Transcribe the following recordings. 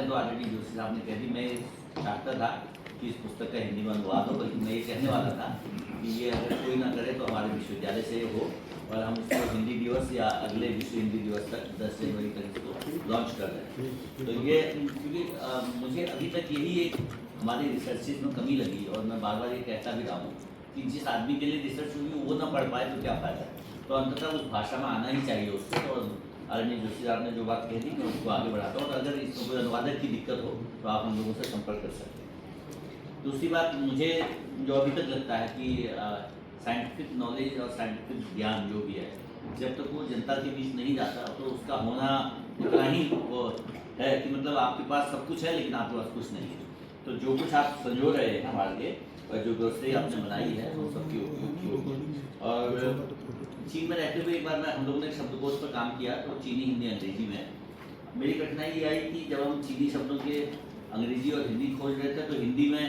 तो ऑलरेडी जोशी साहब ने कह दी। मैं चाहता था कि इस पुस्तक का हिंदी में अनुवाद हो, बल्कि मैं ये कहने वाला था कि ये अगर कोई ना करे तो हमारे विश्वविद्यालय से हो और हम इसको हिंदी दिवस या अगले विश्व हिंदी दिवस तक 10 जनवरी तक इसको लॉन्च कर रहे हैं। तो ये क्योंकि मुझे अभी तक यही एक हमारी रिसर्चेज में कमी लगी और मैं बार बार ये कहता भी रहा हूँ कि जिस आदमी के लिए रिसर्च हुई वो ना पढ़ पाए तो क्या फ़ायदा। तो अंततः उस भाषा में आना ही चाहिए उसको। और आदरणीय जोशी साहब ने जो बात कह दी मैं उसको आगे बढ़ाता हूँ और अगर इसको कोई अनुवादक की दिक्कत हो तो आप हम लोगों से संपर्क कर सकते हैं। दूसरी बात मुझे जो अभी तक लगता है कि साइंटिफिक नॉलेज और साइंटिफिक ज्ञान जो भी है जब तक वो जनता के बीच नहीं जाता तो उसका होना इतना ही वो है कि मतलब आपके पास सब कुछ है लेकिन आपके पास कुछ नहीं है। तो जो कुछ आप संजो रहे हैं हमारे लिए और जो व्यवस्था आपने बनाई है वो सबकी उपयोगी होगी। और चीन में रहते हुए एक बार हम लोगों ने शब्दकोश पर काम किया तो चीनी हिंदी अंग्रेजी में मेरी कठिनाई ये आई कि जब हम चीनी शब्दों के अंग्रेजी और हिंदी खोज रहे थे तो हिंदी में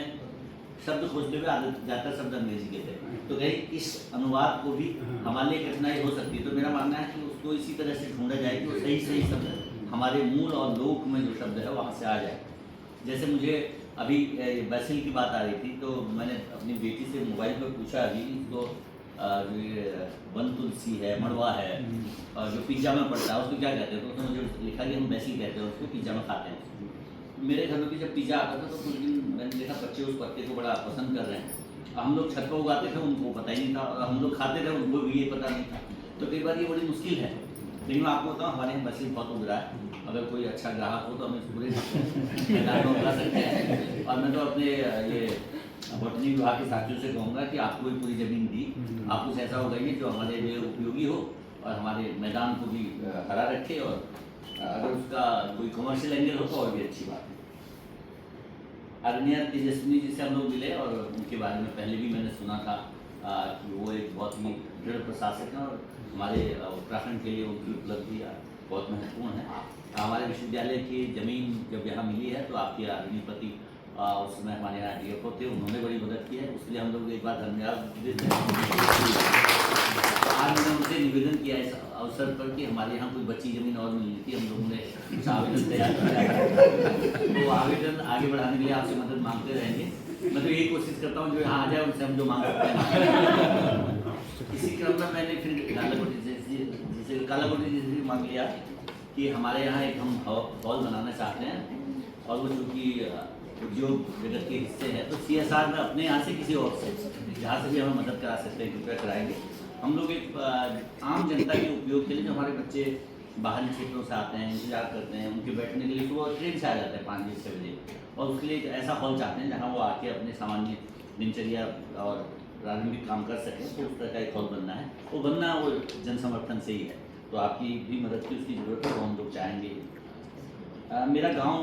शब्द खोजते हुए ज़्यादातर शब्द अंग्रेजी के थे। तो कहीं इस अनुवाद को भी हमारे लिए कठिनाई हो सकती है। तो मेरा मानना है कि उसको इसी तरह से ढूंढा जाए कि वो सही सही शब्द हमारे मूल और लोक में जो शब्द है वहाँ से आ जाए। जैसे मुझे अभी बैसिल की बात आ रही थी तो मैंने अपनी बेटी से मोबाइल पर पूछा अभी तो वन तुलसी है, मड़वा है और जो पिज्जा में पड़ता है उसको क्या कहते हैं। तो उसने मुझे लिखा कि हम बैसिल कहते हैं उसको, पिज्जा में खाते हैं। मेरे घर में भी जब पिज्जा आता था तो कुछ दिन मैंने देखा बच्चे उस पत्ते को बड़ा पसंद कर रहे हैं। हम लोग छत पर उगाते थे उनको पता ही नहीं था और हम लोग खाते थे उनको भी ये पता नहीं था। तो कई बार ये बड़ी मुश्किल है। लेकिन मैं आपको बताऊँ हमारे यहाँ बैसिल बहुत उग रहा है। अगर कोई अच्छा ग्राहक हो तो हम इस पूरे मैदान में उगा सकते हैं। और मैं तो अपने ये बॉटनी विभाग के साथियों से कहूँगा कि आपको भी पूरी ज़मीन दी, आप कुछ ऐसा उगाइए जो हमारे लिए उपयोगी हो और हमारे मैदान को भी हरा रखे। और अगर उसका कोई कमर्शियल एंगल हो तो और भी अच्छी बात है। आदरणीय तेजस्विनी जी से हम लोग मिले और उनके बारे में पहले भी मैंने सुना था कि वो एक बहुत ही दृढ़ प्रशासक हैं और हमारे उत्तराखंड के लिए उनकी उपलब्धि बहुत महत्वपूर्ण है। हमारे विश्वविद्यालय की ज़मीन जब यहाँ मिली है तो आपके आदरणीय पति उस समय हमारे यहाँ DFO थे, उन्होंने बड़ी मदद की है। उसके लिए हम लोग एक बार धन्यवाद देते हैं। आज मैंने उनसे निवेदन किया इस अवसर पर कि हमारे यहाँ कोई बची ज़मीन और मिल रही थी, हम लोगों ने कुछ आवेदन तैयार किया तो आवेदन आगे बढ़ाने के लिए आपसे मदद मांगते रहेंगे। मैं तो यही कोशिश करता हूँ जो यहाँ आ जाए उनसे हम जो मांग सकते हैं। इसी क्रम में मैंने फिर कालाकोटी जी से मांग लिया कि हमारे यहाँ एक हम हॉल बनाना चाहते हैं और वो चूँकि उद्योग जगत के हिस्से हैं तो CSR में अपने यहाँ से किसी और से जहाँ से भी हमें मदद करा सकते हैं कृपया कराएंगे। हम लोग एक आम जनता के उपयोग के लिए जो हमारे बच्चे बाहरी क्षेत्रों से आते हैं, इंतजार करते हैं, उनके बैठने के लिए सुबह ट्रेन से आ जाते हैं 5 बजे 6 बजे और उसके लिए एक ऐसा हॉल चाहते हैं जहाँ वो आके अपने सामान्य दिनचर्या और प्रारंभिक काम कर सकें। तो उस तरह का एक हॉल बनना है। वो बनना वो जन समर्थन से ही है। तो आपकी भी मदद की उसकी ज़रूरत है, वो हम लोग चाहेंगे। मेरा गांव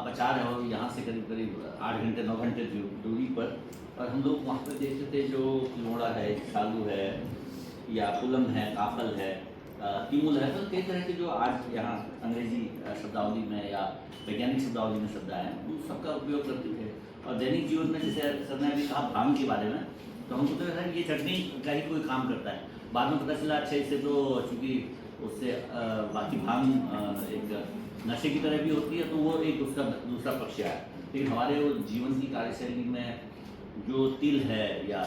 पचार है और यहाँ से करीब करीब 8 घंटे 9 घंटे दूरी पर। और हम लोग वहाँ पर देखते थे जो किलोड़ा है, सालू है या पुलम है, काफल है, तिमुल है, तो कई तरह के जो आज यहाँ अंग्रेजी शब्दावली में या वैज्ञानिक शब्दावली में शब्द आए हैं उन सबका उपयोग करते थे। और दैनिक जीवन में जैसे सर ने अभी कहा भांग के बारे में तो हमको तो सर ये चटनी का ही कोई काम करता है। बाद में पता चला अच्छा इससे तो चूँकि उससे बाकी भांग एक नशे की तरह भी होती है तो वो एक उसका दूसरा पक्ष है। लेकिन हमारे वो जीवन की कार्यशैली में जो तिल है या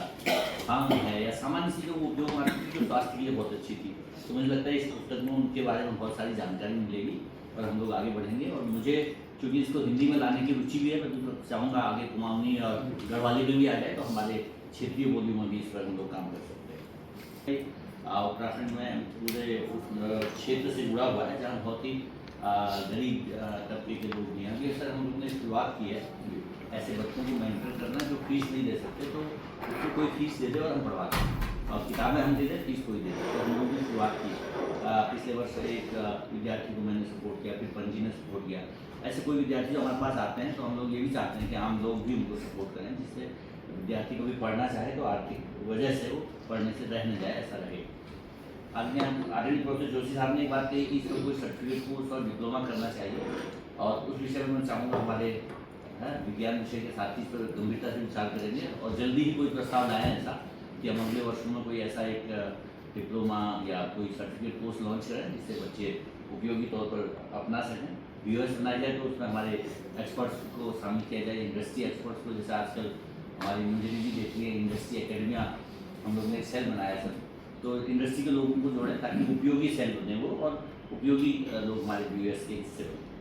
भांग है या सामान्य सी जो उपयोग में आती थी जो स्वास्थ्य के लिए बहुत अच्छी थी। तो मुझे लगता है इस पुस्तक में उनके बारे में बहुत सारी जानकारी मिलेगी और हम लोग आगे बढ़ेंगे। और मुझे चूँकि इसको हिंदी में लाने की रुचि भी है, मैं तो चाहूँगा आगे कुमाऊनी और गढ़वाली में भी आ जाए तो हमारे क्षेत्रीय बोलियों में भी इस पर हम लोग काम कर सकते हैं। उत्तराखंड में पूरे उस क्षेत्र से जुड़ा हुआ है जहाँ बहुत ही गरीब तबके के लोग भी हैं। ये सर हम लोग ने शुरुआत की है ऐसे बच्चों को मेंटर करना जो फीस नहीं दे सकते तो उसको कोई फीस दे दे और हम पढ़वाते हैं और किताबें हम दे दें, फीस कोई दे दे। तो हम लोगों ने शुरुआत की। पिछले वर्ष एक विद्यार्थी को मैंने सपोर्ट किया, फिर पंजी ने सपोर्ट किया। ऐसे कोई विद्यार्थी जो हमारे पास आते हैं तो हम लोग ये भी चाहते हैं कि आम लोग भी उनको सपोर्ट करें जिससे विद्यार्थी को भी पढ़ना चाहे तो आर्थिक वजह से वो पढ़ने से रह न जाए, ऐसा रहे। आदरणीय प्रोफेसर जोशी साहब ने एक बात कही कि इसको कोई सर्टिफिकेट कोर्स और डिप्लोमा करना चाहिए और उस विषय में मैं चाहूँगा हमारे विज्ञान विषय के साथी इस पर गंभीरता से विचार करेंगे और जल्दी ही कोई प्रस्ताव लाएँ ऐसा कि हम अगले वर्षों में कोई ऐसा एक डिप्लोमा या कोई सर्टिफिकेट कोर्स लॉन्च करें जिससे बच्चे उपयोगी तौर पर अपना सकें। यूएस बनाया जाए तो उसमें हमारे एक्सपर्ट्स को शामिल किया जाए, इंडस्ट्री एक्सपर्ट्स को, जैसे आजकल हमारी न्यूज़ भी देख रही है इंडस्ट्री एकेडमिया, हम लोग ने एक सेल बनाया सर, तो इंडस्ट्री के लोगों को जोड़ें ताकि उपयोगी सेल बने वो और उपयोगी लोग हमारे यूएस के हिस्से बने।